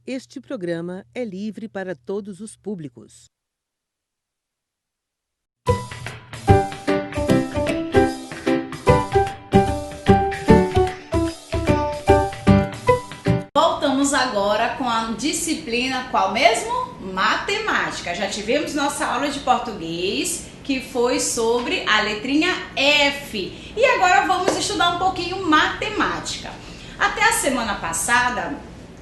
Este programa é livre para todos os públicos. Voltamos agora com a disciplina qual mesmo? Matemática. Já tivemos nossa aula de português, que foi sobre a letrinha F. E agora vamos estudar um pouquinho matemática. Até a semana passada,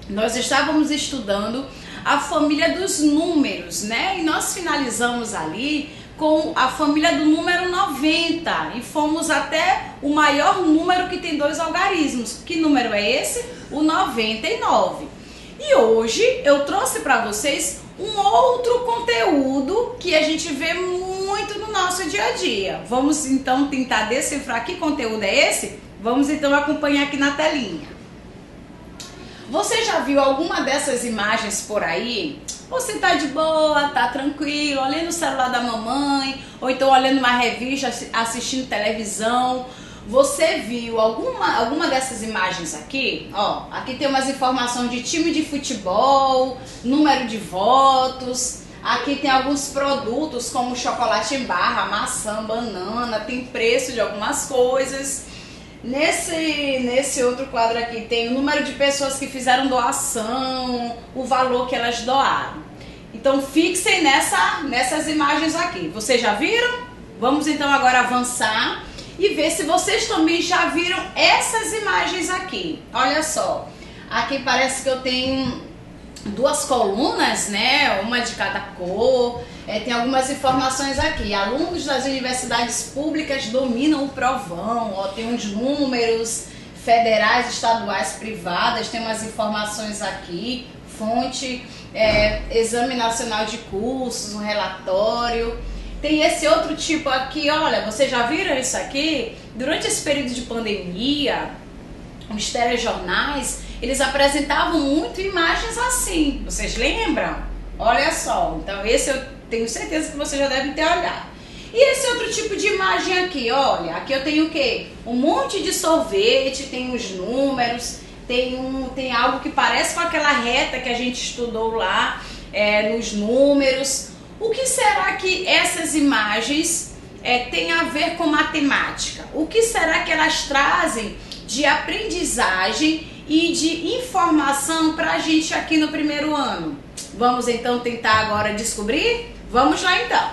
nós estávamos estudando a família dos números, né? E nós finalizamos ali com a família do número 90 e fomos até o maior número que tem dois algarismos. Que número é esse? O 99. E hoje eu trouxe para vocês um outro conteúdo que a gente vê muito no nosso dia a dia. Vamos então tentar decifrar que conteúdo é esse? Vamos então acompanhar aqui na telinha. Você já viu alguma dessas imagens por aí? Você tá de boa, tá tranquilo, olhando o celular da mamãe, ou então olhando uma revista, assistindo televisão. Você viu alguma dessas imagens aqui? Ó, aqui tem umas informações de time de futebol, número de votos. Aqui tem alguns produtos como chocolate em barra, maçã, banana, tem preço de algumas coisas. Nesse outro quadro aqui tem o número de pessoas que fizeram doação, o valor que elas doaram. Então fixem nessas imagens aqui. Vocês já viram? Vamos então agora avançar e ver se vocês também já viram essas imagens aqui. Olha só, aqui parece que eu tenho duas colunas, né? Uma de cada cor. Tem algumas informações aqui. Alunos das universidades públicas dominam o provão. Ó, tem uns números federais, estaduais, privadas. Tem umas informações aqui. Fonte, Exame Nacional de Cursos, um relatório. Tem esse outro tipo aqui, olha, vocês já viram isso aqui? Durante esse período de pandemia, os telejornais, eles apresentavam muito imagens assim. Vocês lembram? Olha só, então esse eu tenho certeza que vocês já devem ter olhado. E esse outro tipo de imagem aqui, olha, aqui eu tenho o quê? Um monte de sorvete, tem os números, tem algo que parece com aquela reta que a gente estudou lá, nos números. O que será que essas imagens têm a ver com matemática? O que será que elas trazem de aprendizagem e de informação para a gente aqui no primeiro ano? Vamos então tentar agora descobrir? Vamos lá então.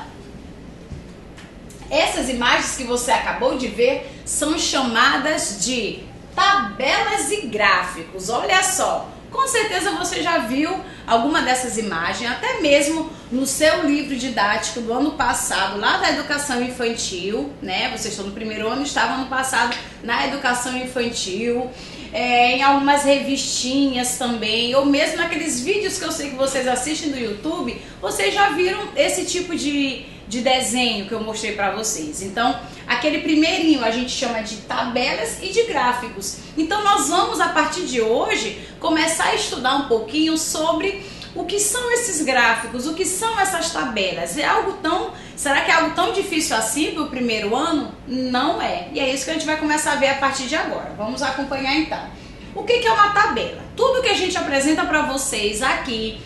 Essas imagens que você acabou de ver são chamadas de tabelas e gráficos. Olha só, com certeza você já viu alguma dessas imagens, até mesmo no seu livro didático do ano passado, lá da educação infantil, né? Vocês estão no primeiro ano, estavam no passado na educação infantil, em algumas revistinhas também, ou mesmo naqueles vídeos que eu sei que vocês assistem no YouTube, vocês já viram esse tipo de desenho que eu mostrei para vocês. Então, aquele primeirinho a gente chama de tabelas e de gráficos. Então, nós vamos, a partir de hoje, começar a estudar um pouquinho sobre o que são esses gráficos, o que são essas tabelas. Será que é algo tão difícil assim para o primeiro ano? Não é. E é isso que a gente vai começar a ver a partir de agora. Vamos acompanhar então. O que é uma tabela? Tudo que a gente apresenta para vocês aqui,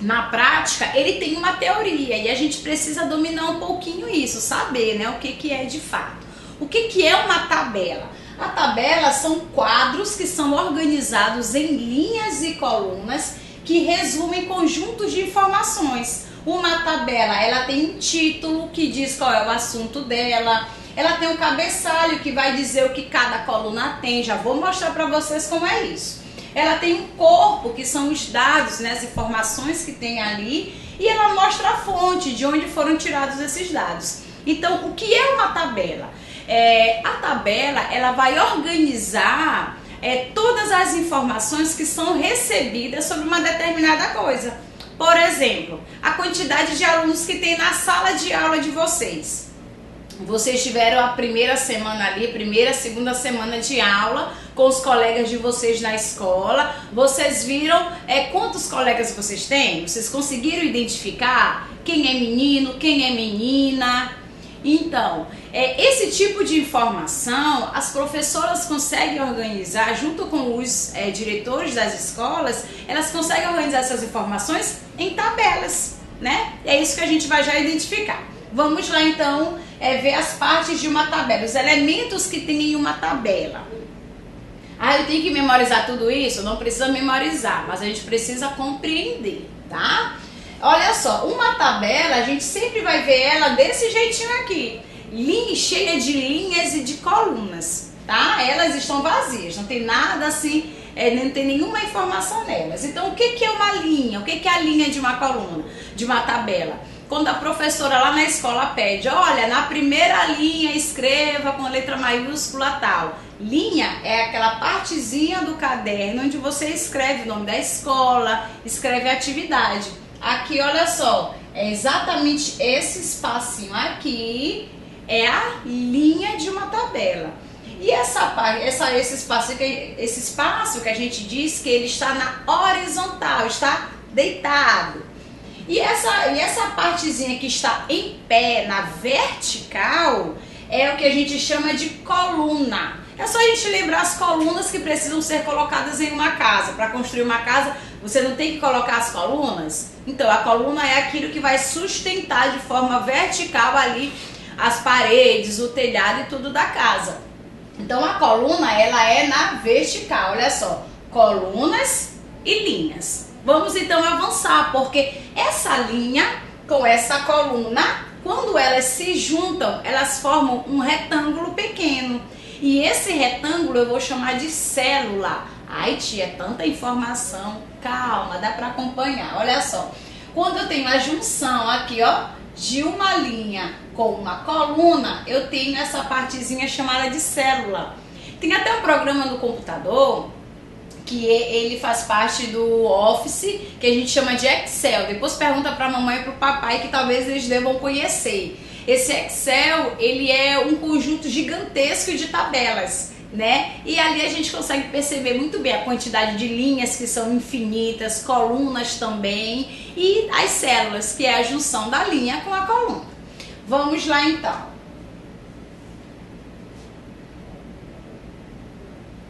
na prática, ele tem uma teoria e a gente precisa dominar um pouquinho isso, saber, né, o que é de fato. O que é uma tabela? A tabela são quadros que são organizados em linhas e colunas que resumem conjuntos de informações. Uma tabela, ela tem um título que diz qual é o assunto dela, ela tem um cabeçalho que vai dizer o que cada coluna tem, já vou mostrar para vocês como é isso. Ela tem um corpo, que são os dados, né, as informações que tem ali, e ela mostra a fonte, de onde foram tirados esses dados. Então, o que é uma tabela? A tabela, ela vai organizar todas as informações que são recebidas sobre uma determinada coisa. Por exemplo, a quantidade de alunos que tem na sala de aula de vocês. Vocês tiveram a primeira semana ali, primeira, segunda semana de aula com os colegas de vocês na escola. Vocês viram quantos colegas vocês têm? Vocês conseguiram identificar quem é menino, quem é menina? Então, esse tipo de informação as professoras conseguem organizar junto com os diretores das escolas, elas conseguem organizar essas informações em tabelas, né? É isso que a gente vai já identificar. Vamos lá então ver as partes de uma tabela, os elementos que tem em uma tabela. Ah, eu tenho que memorizar tudo isso? Não precisa memorizar, mas a gente precisa compreender, tá? Olha só, uma tabela, a gente sempre vai ver ela desse jeitinho aqui. Cheia de linhas e de colunas, tá? Elas estão vazias, não tem nada assim, não tem nenhuma informação nelas. Então, o que é uma linha? O que é a linha de uma coluna, de uma tabela? Quando a professora lá na escola pede, olha, na primeira linha escreva com a letra maiúscula tal. Linha é aquela partezinha do caderno onde você escreve o nome da escola, escreve a atividade. Aqui, olha só, é exatamente esse espacinho aqui, é a linha de uma tabela. E esse espaço que a gente diz que ele está na horizontal, está deitado. E essa partezinha que está em pé, na vertical, é o que a gente chama de coluna. É só a gente lembrar as colunas que precisam ser colocadas em uma casa. Para construir uma casa, você não tem que colocar as colunas? Então, a coluna é aquilo que vai sustentar de forma vertical ali as paredes, o telhado e tudo da casa. Então, a coluna, ela é na vertical, olha só. Colunas e linhas. Vamos então avançar, porque essa linha com essa coluna, quando elas se juntam, elas formam um retângulo pequeno. E esse retângulo eu vou chamar de célula. Ai, tia, tanta informação. Calma, dá para acompanhar. Olha só. Quando eu tenho a junção aqui, ó, de uma linha com uma coluna, eu tenho essa partezinha chamada de célula. Tem até um programa no computador que ele faz parte do Office, que a gente chama de Excel. Depois pergunta para a mamãe e para o papai, que talvez eles devam conhecer. Esse Excel, ele é um conjunto gigantesco de tabelas, né? E ali a gente consegue perceber muito bem a quantidade de linhas que são infinitas, colunas também, e as células, que é a junção da linha com a coluna. Vamos lá então.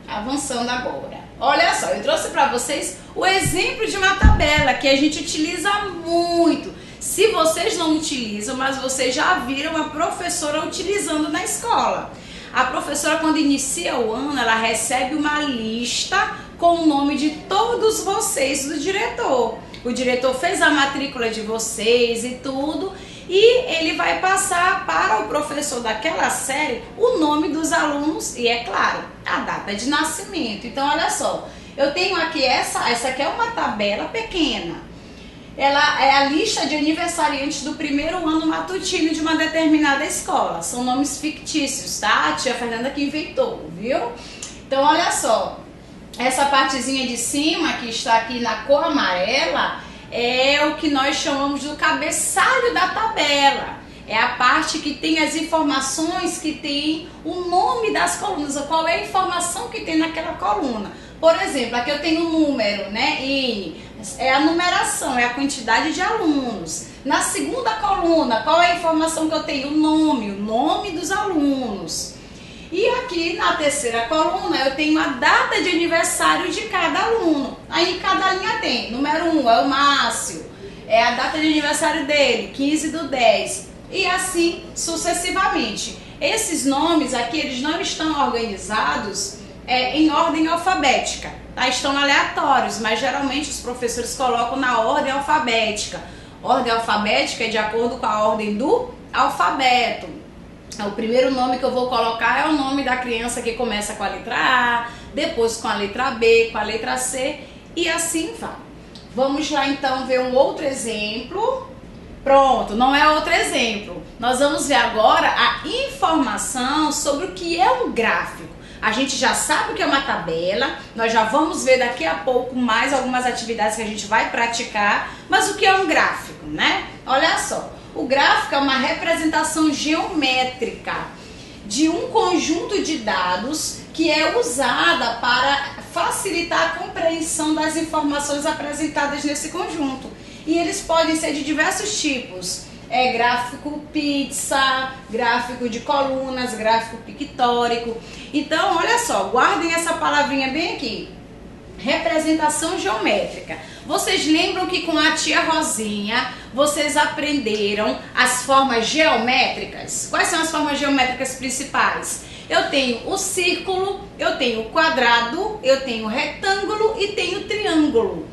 Avançando agora. Olha só, eu trouxe para vocês o exemplo de uma tabela que a gente utiliza muito. Se vocês não utilizam, mas vocês já viram a professora utilizando na escola. A professora, quando inicia o ano, ela recebe uma lista com o nome de todos vocês do diretor. O diretor fez a matrícula de vocês e tudo, e ele vai passar para o professor daquela série o nome dos alunos e, é claro, a data de nascimento. Então, olha só, eu tenho aqui essa aqui é uma tabela pequena. Ela é a lista de aniversariantes do primeiro ano matutino de uma determinada escola. São nomes fictícios, tá? A tia Fernanda que inventou, viu? Então, olha só. Essa partezinha de cima, que está aqui na cor amarela, é o que nós chamamos do cabeçalho da tabela. É a parte que tem as informações, que tem o nome das colunas, qual é a informação que tem naquela coluna. Por exemplo, aqui eu tenho um número, né? N. É a numeração, é a quantidade de alunos. Na segunda coluna, qual é a informação que eu tenho? O nome dos alunos. E aqui na terceira coluna eu tenho a data de aniversário de cada aluno. Aí cada linha tem, número 1 é o Márcio, é a data de aniversário dele, 15/10. E assim sucessivamente. Esses nomes aqui, eles não estão organizados em ordem alfabética, tá? Estão aleatórios, mas geralmente os professores colocam na ordem alfabética. Ordem alfabética é de acordo com a ordem do alfabeto. O primeiro nome que eu vou colocar é o nome da criança que começa com a letra A, depois com a letra B, com a letra C e assim vai. Vamos lá então ver um outro exemplo. Pronto, não é outro exemplo. Nós vamos ver agora a informação sobre o que é um gráfico. A gente já sabe o que é uma tabela, nós já vamos ver daqui a pouco mais algumas atividades que a gente vai praticar, mas o que é um gráfico, né? Olha só, o gráfico é uma representação geométrica de um conjunto de dados que é usada para facilitar a compreensão das informações apresentadas nesse conjunto. E eles podem ser de diversos tipos. gráfico pizza, gráfico de colunas, gráfico pictórico. Então, olha só, guardem essa palavrinha bem aqui. Representação geométrica. Vocês lembram que com a tia Rosinha, vocês aprenderam as formas geométricas? Quais são as formas geométricas principais? Eu tenho o círculo, eu tenho o quadrado, eu tenho o retângulo e tenho o triângulo.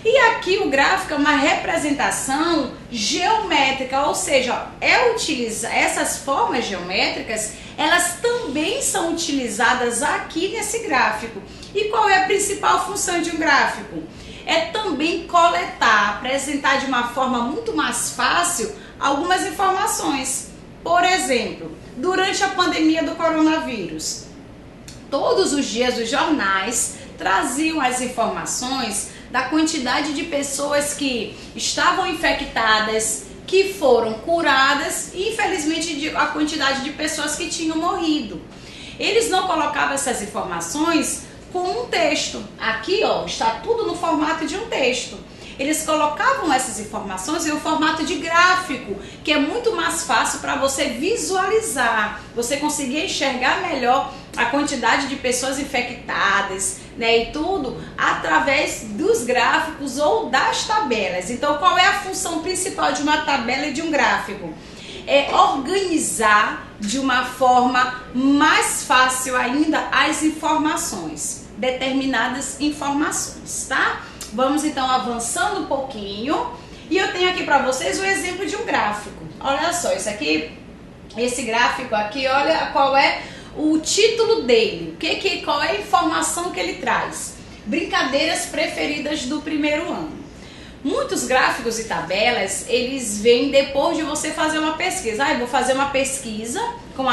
E aqui o gráfico é uma representação geométrica, ou seja, essas formas geométricas, elas também são utilizadas aqui nesse gráfico. E qual é a principal função de um gráfico? É também coletar, apresentar de uma forma muito mais fácil algumas informações. Por exemplo, durante a pandemia do coronavírus, todos os dias os jornais traziam as informações da quantidade de pessoas que estavam infectadas, que foram curadas e, infelizmente, a quantidade de pessoas que tinham morrido. Eles não colocavam essas informações com um texto. Aqui, ó, está tudo no formato de um texto. Eles colocavam essas informações em um formato de gráfico, que é muito mais fácil para você visualizar, você conseguir enxergar melhor a quantidade de pessoas infectadas, né, e tudo através dos gráficos ou das tabelas. Então, qual é a função principal de uma tabela e de um gráfico? É organizar de uma forma mais fácil ainda as informações, determinadas informações, tá? Vamos então avançando um pouquinho e eu tenho aqui para vocês o exemplo de um gráfico. Olha só, esse gráfico aqui, olha qual é o título dele, qual é a informação que ele traz. Brincadeiras preferidas do primeiro ano. Muitos gráficos e tabelas, eles vêm depois de você fazer uma pesquisa. Eu vou fazer uma pesquisa com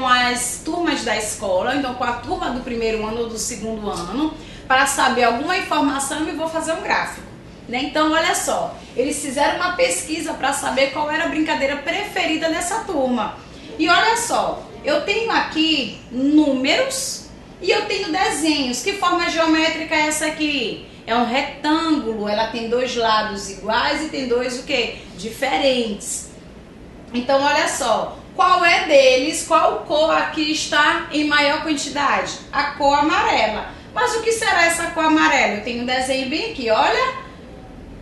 as turmas da escola, então com a turma do primeiro ano ou do segundo ano, para saber alguma informação e vou fazer um gráfico, né? Então, olha só, eles fizeram uma pesquisa para saber qual era a brincadeira preferida dessa turma. E olha só, eu tenho aqui números e eu tenho desenhos. Que forma geométrica é essa aqui? É um retângulo, ela tem dois lados iguais e tem dois o quê? Diferentes. Então, olha só, qual é deles, qual cor aqui está em maior quantidade? A cor amarela. Mas o que será essa cor amarela? Eu tenho um desenho bem aqui, olha.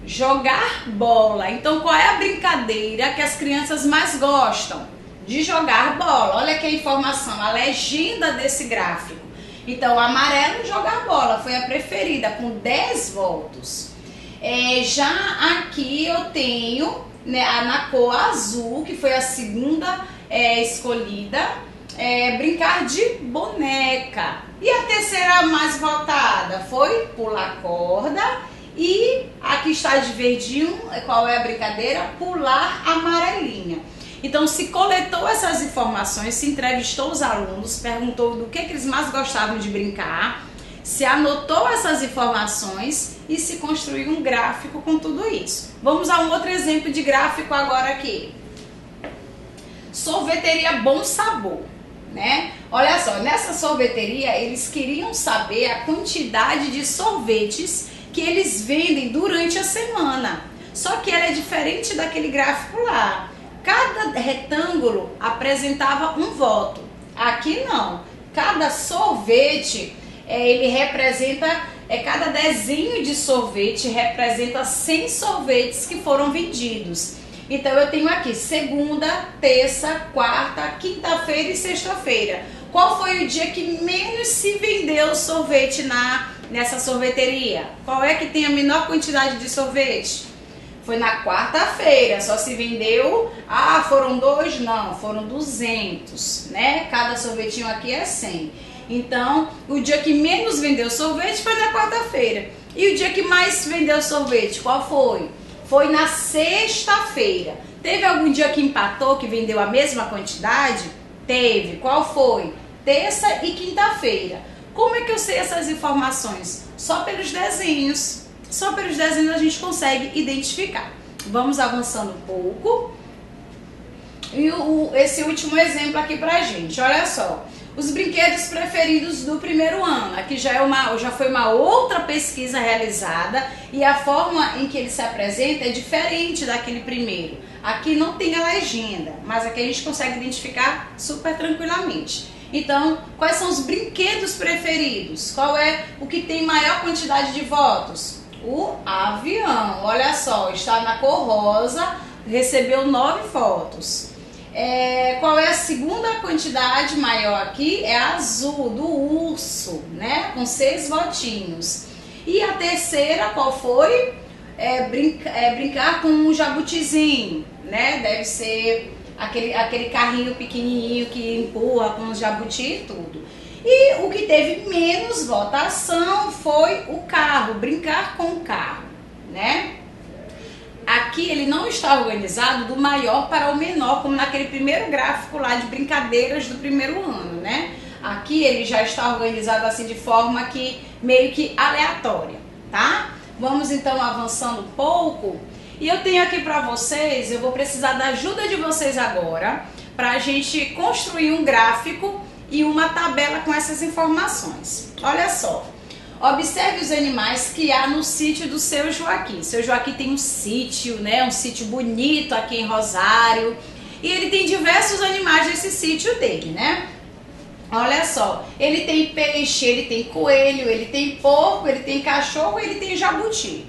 Jogar bola. Então, qual é a brincadeira que as crianças mais gostam? De jogar bola. Olha aqui a informação, a legenda desse gráfico. Então, o amarelo, jogar bola, foi a preferida, com 10 votos. Já aqui eu tenho, né, na cor azul, que foi a segunda escolhida, brincar de boneca. E a terceira mais votada foi pular corda. E aqui está de verdinho, qual é a brincadeira? Pular amarelinha. Então, se coletou essas informações, se entrevistou os alunos, perguntou do que eles mais gostavam de brincar, se anotou essas informações e se construiu um gráfico com tudo isso. Vamos a um outro exemplo de gráfico agora aqui. Sorveteria Bom Sabor, né? Olha só, nessa sorveteria eles queriam saber a quantidade de sorvetes que eles vendem durante a semana. Só que ela é diferente daquele gráfico lá. Cada retângulo apresentava um voto. Aqui não. Cada sorvete, ele representa, cada desenho de sorvete representa 100 sorvetes que foram vendidos. Então eu tenho aqui segunda, terça, quarta, quinta-feira e sexta-feira. Qual foi o dia que menos se vendeu sorvete nessa sorveteria? Qual é que tem a menor quantidade de sorvete? Foi na quarta-feira, só se vendeu, foram 2? Não, foram 200, né? Cada sorvetinho aqui é 100. Então, o dia que menos vendeu sorvete foi na quarta-feira. E o dia que mais vendeu sorvete, qual foi? Foi na sexta-feira. Teve algum dia que empatou, que vendeu a mesma quantidade? Teve. Qual foi? Terça e quinta-feira. Como é que eu sei essas informações? Só pelos desenhos. Só pelos desenhos a gente consegue identificar. Vamos avançando um pouco. E esse último exemplo aqui pra gente. Olha só. Os brinquedos preferidos do primeiro ano. Aqui já foi uma outra pesquisa realizada e a forma em que ele se apresenta é diferente daquele primeiro. Aqui não tem a legenda, mas aqui a gente consegue identificar super tranquilamente. Então, quais são os brinquedos preferidos? Qual é o que tem maior quantidade de votos? O avião. Olha só, está na cor rosa, recebeu 9 votos. Qual é a segunda quantidade maior aqui? É a azul, do urso, né? Com 6 votinhos. E a terceira, qual foi? Brincar com um jabutizinho, né? Deve ser aquele carrinho pequenininho que empurra com os jabuti e tudo. E o que teve menos votação foi o carro, brincar com o carro, né? Aqui ele não está organizado do maior para o menor, como naquele primeiro gráfico lá de brincadeiras do primeiro ano, né? Aqui ele já está organizado assim de forma que meio que aleatória, tá? Vamos então avançando um pouco. E eu tenho aqui para vocês, eu vou precisar da ajuda de vocês agora para a gente construir um gráfico e uma tabela com essas informações. Olha só. Observe os animais que há no sítio do seu Joaquim. Seu Joaquim tem um sítio, né? Um sítio bonito aqui em Rosário. E ele tem diversos animais nesse sítio dele, né? Olha só, ele tem peixe, ele tem coelho, ele tem porco, ele tem cachorro, ele tem jabuti.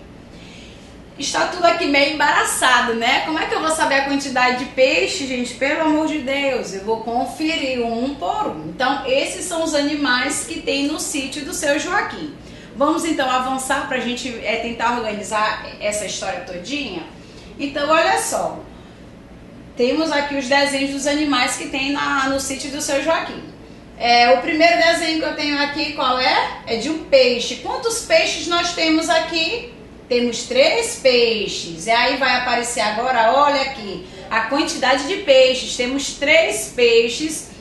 Está tudo aqui meio embaraçado, né? Como é que eu vou saber a quantidade de peixe, gente? Pelo amor de Deus, eu vou conferir um por um. Então, esses são os animais que tem no sítio do seu Joaquim. Vamos então avançar para a gente tentar organizar essa história todinha? Então, olha só. Temos aqui os desenhos dos animais que tem no sítio do seu Joaquim. O primeiro desenho que eu tenho aqui, qual é? É de um peixe. Quantos peixes nós temos aqui? Temos 3 peixes. E aí vai aparecer agora, olha aqui, a quantidade de peixes. Temos 3 peixes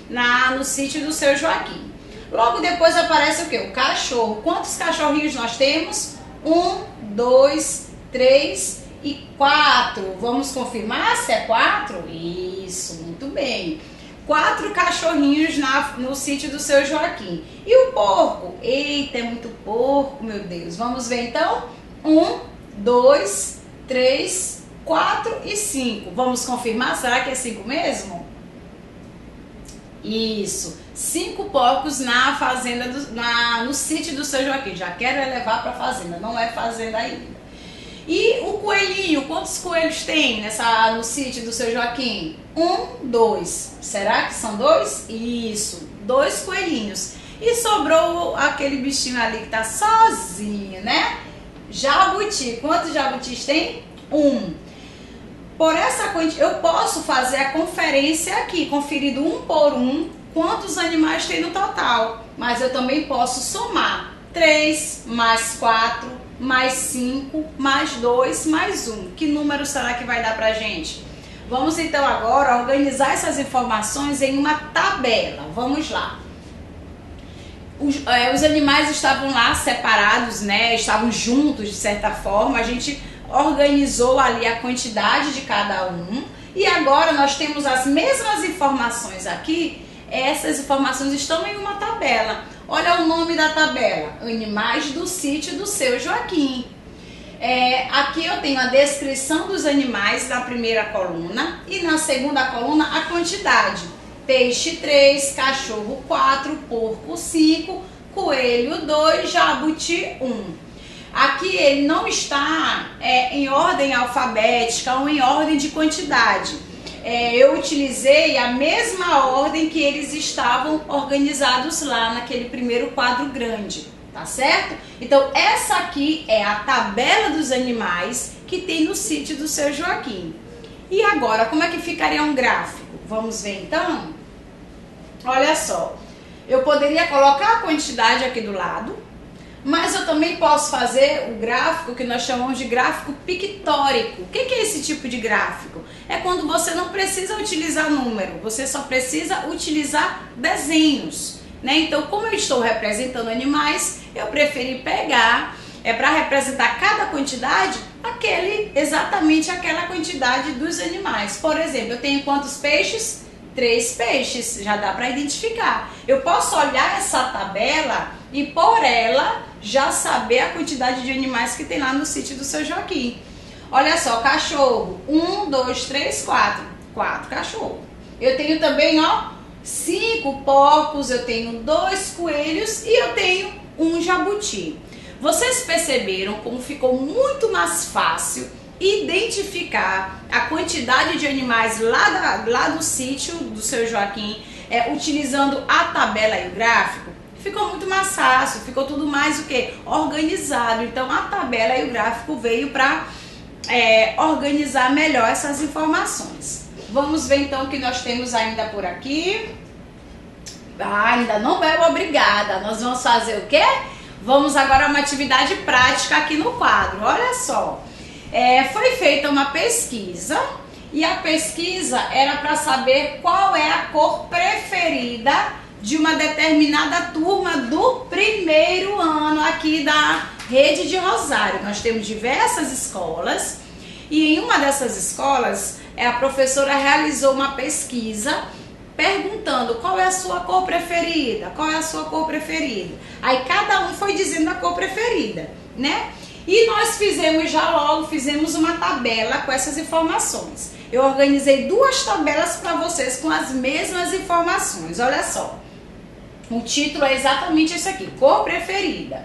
no sítio do seu Joaquim. Logo depois aparece o quê? O cachorro. Quantos cachorrinhos nós temos? 1, 2, 3 e 4. Vamos confirmar se é 4? Isso, muito bem. 4 cachorrinhos no sítio do seu Joaquim. E o porco? Eita, é muito porco, meu Deus. Vamos ver então? 1, 2, 3, 4 e 5. Vamos confirmar? Será que é 5 mesmo? Isso. 5 porcos na fazenda, no sítio do seu Joaquim. Já quero levar para a fazenda, não é fazenda ainda. E o coelhinho, quantos coelhos tem no sítio do seu Joaquim? 1, 2. Será que são 2? Isso, 2 coelhinhos. E sobrou aquele bichinho ali que tá sozinho, né? Jabuti. Quantos jabutis tem? 1. Por essa quantidade, eu posso fazer a conferência aqui, conferindo um por um, quantos animais tem no total. Mas eu também posso somar 3 mais 4 mais 5 mais 2 mais 1. Que número será que vai dar pra gente? Vamos então agora organizar essas informações em uma tabela. Vamos lá. Os animais estavam lá separados, né? Estavam juntos de certa forma. A gente organizou ali a quantidade de cada um. E agora nós temos as mesmas informações aqui. Essas informações estão em uma tabela. Olha o nome da tabela: Animais do sítio do seu Joaquim. Aqui eu tenho a descrição dos animais na primeira coluna e na segunda coluna a quantidade. Peixe 3, cachorro 4, porco 5, coelho 2, jabuti 1. Aqui ele não está em ordem alfabética ou em ordem de quantidade. Eu utilizei a mesma ordem que eles estavam organizados lá naquele primeiro quadro grande, tá certo? Então essa aqui é a tabela dos animais que tem no sítio do seu Joaquim. E agora, como é que ficaria um gráfico? Vamos ver então? Olha só, eu poderia colocar a quantidade aqui do lado, mas eu também posso fazer o gráfico que nós chamamos de gráfico pictórico. O que é esse tipo de gráfico? É quando você não precisa utilizar número, você só precisa utilizar desenhos, né? Então, como eu estou representando animais, eu preferi pegar, para representar cada quantidade, exatamente aquela quantidade dos animais. Por exemplo, eu tenho quantos peixes? 3 peixes, já dá para identificar. Eu posso olhar essa tabela e por ela já saber a quantidade de animais que tem lá no sítio do seu Joaquim. Olha só, cachorro, 1, 2, 3, 4, 4 cachorros. Eu tenho também, ó, 5 porcos, eu tenho 2 coelhos e eu tenho 1 jabuti. Vocês perceberam como ficou muito mais fácil identificar a quantidade de animais lá do sítio do seu Joaquim, utilizando a tabela e o gráfico? Ficou muito mais fácil, ficou tudo mais o que? Organizado. Então a tabela e o gráfico veio para organizar melhor essas informações. Vamos ver então o que nós temos ainda por aqui. Ainda não é obrigada. Nós vamos fazer o quê? Vamos agora a uma atividade prática aqui no quadro. Olha só. Foi feita uma pesquisa e a pesquisa era para saber qual é a cor preferida de uma determinada turma do primeiro ano aqui da rede de Rosário. Nós temos diversas escolas e em uma dessas escolas a professora realizou uma pesquisa perguntando qual é a sua cor preferida, qual é a sua cor preferida. Aí cada um foi dizendo a cor preferida, né? E nós fizemos uma tabela com essas informações. Eu organizei 2 tabelas para vocês com as mesmas informações. Olha só. O título é exatamente esse aqui, cor preferida.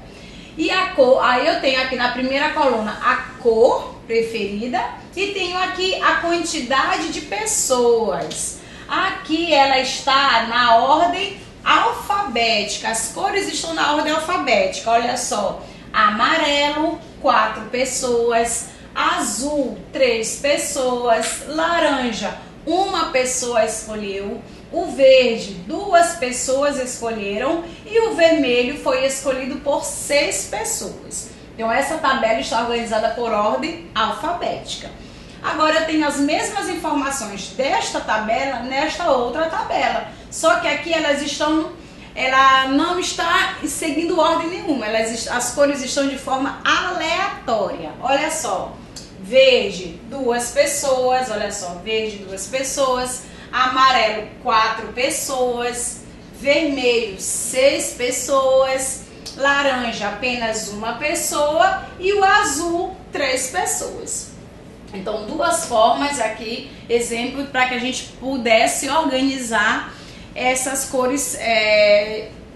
E a cor, aí eu tenho aqui na primeira coluna a cor preferida e tenho aqui a quantidade de pessoas. Aqui ela está na ordem alfabética, as cores estão na ordem alfabética, olha só. Amarelo, 4 pessoas, azul, 3 pessoas, laranja, 1 pessoa escolheu, o verde, 2 pessoas escolheram e o vermelho foi escolhido por 6 pessoas. Então essa tabela está organizada por ordem alfabética. Agora eu tenho as mesmas informações desta tabela nesta outra tabela, só que aqui ela não está seguindo ordem nenhuma, as cores estão de forma aleatória. Olha só, verde, 2 pessoas, olha só, verde, 2 pessoas, amarelo, 4 pessoas, vermelho, 6 pessoas, laranja, apenas 1 pessoa e o azul, 3 pessoas. Então, 2 formas aqui, exemplo, para que a gente pudesse organizar essas cores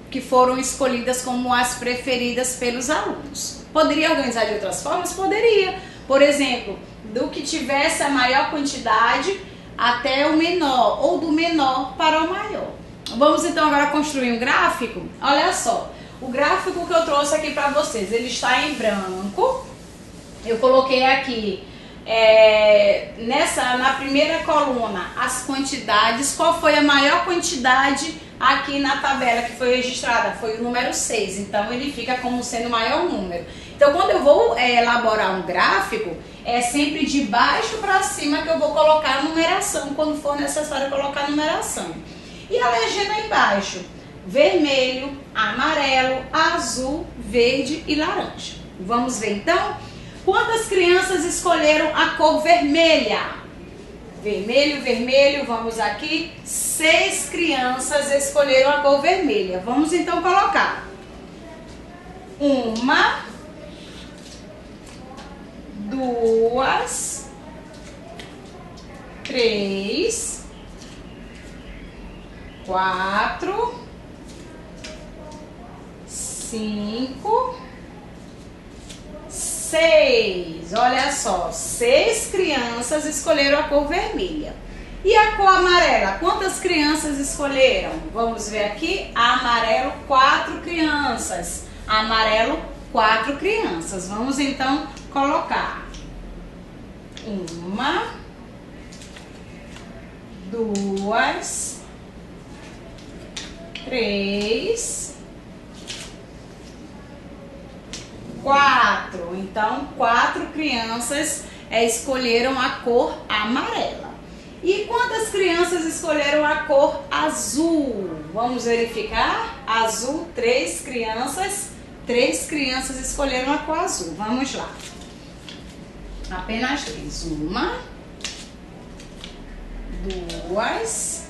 que foram escolhidas como as preferidas pelos alunos. Poderia organizar de outras formas? Poderia. Por exemplo, do que tivesse a maior quantidade até o menor, ou do menor para o maior. Vamos então agora construir um gráfico? Olha só, o gráfico que eu trouxe aqui para vocês, ele está em branco. Eu coloquei aqui na primeira coluna as quantidades, qual foi a maior quantidade aqui na tabela que foi registrada, foi o número 6, então ele fica como sendo o maior número. Então quando eu vou elaborar um gráfico, é sempre de baixo para cima que eu vou colocar a numeração, quando for necessário colocar a numeração. E a legenda embaixo, vermelho, amarelo, azul, verde e laranja. Vamos ver então? Quantas crianças escolheram a cor vermelha? Vermelho, vermelho, vamos aqui. 6 crianças escolheram a cor vermelha. Vamos então colocar. 1, 2, 3, 4, 5, 6. Olha só, 6 crianças escolheram a cor vermelha. E a cor amarela? Quantas crianças escolheram? Vamos ver aqui. Amarelo, 4 crianças. Amarelo, 4 crianças. Vamos então colocar. 1, 2, 3, 4. Então, 4 crianças escolheram a cor amarela. E quantas crianças escolheram a cor azul? Vamos verificar. Azul, 3 crianças. 3 crianças escolheram a cor azul. Vamos lá. Apenas 3. 1, 2,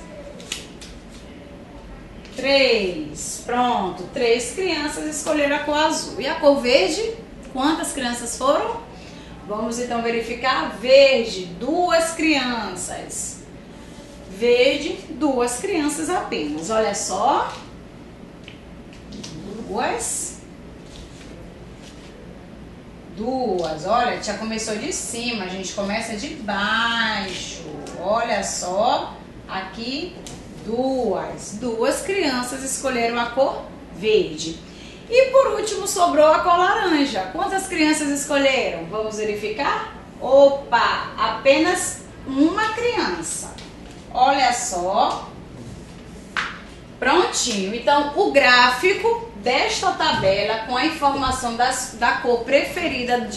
3. Pronto, 3 crianças escolheram a cor azul. E a cor verde? Quantas crianças foram? Vamos então verificar. Verde, 2 crianças. Verde, 2 crianças apenas. Olha só. 2. Olha, já começou de cima, a gente começa de baixo. Olha só, aqui 2 crianças escolheram a cor verde. E por último sobrou a cor laranja. Quantas crianças escolheram? Vamos verificar? Opa, apenas uma criança. Olha só. Prontinho. Então o gráfico desta tabela com a informação da cor preferida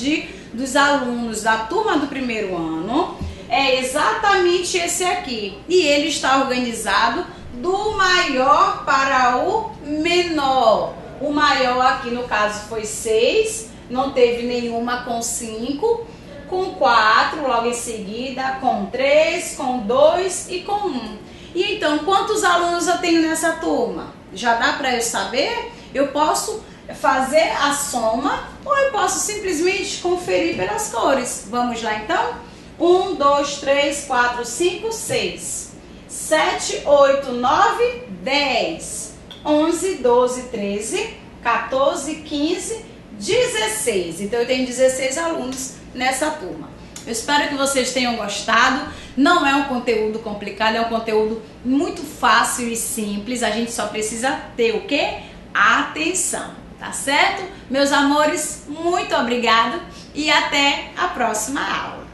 dos alunos da turma do primeiro ano é exatamente esse aqui. E ele está organizado do maior para o menor. O maior aqui no caso foi 6, não teve nenhuma com 5, com 4 logo em seguida, com 3, com 2 e com 1. E então, quantos alunos eu tenho nessa turma? Já dá para eu saber? Eu posso fazer a soma ou eu posso simplesmente conferir pelas cores. Vamos lá então? 1, 2, 3, 4, 5, 6, 7, 8, 9, 10, 11, 12, 13, 14, 15, 16. Então eu tenho 16 alunos nessa turma. Eu espero que vocês tenham gostado. Não é um conteúdo complicado, é um conteúdo muito fácil e simples. A gente só precisa ter o quê? Atenção, tá certo? Meus amores, muito obrigado e até a próxima aula.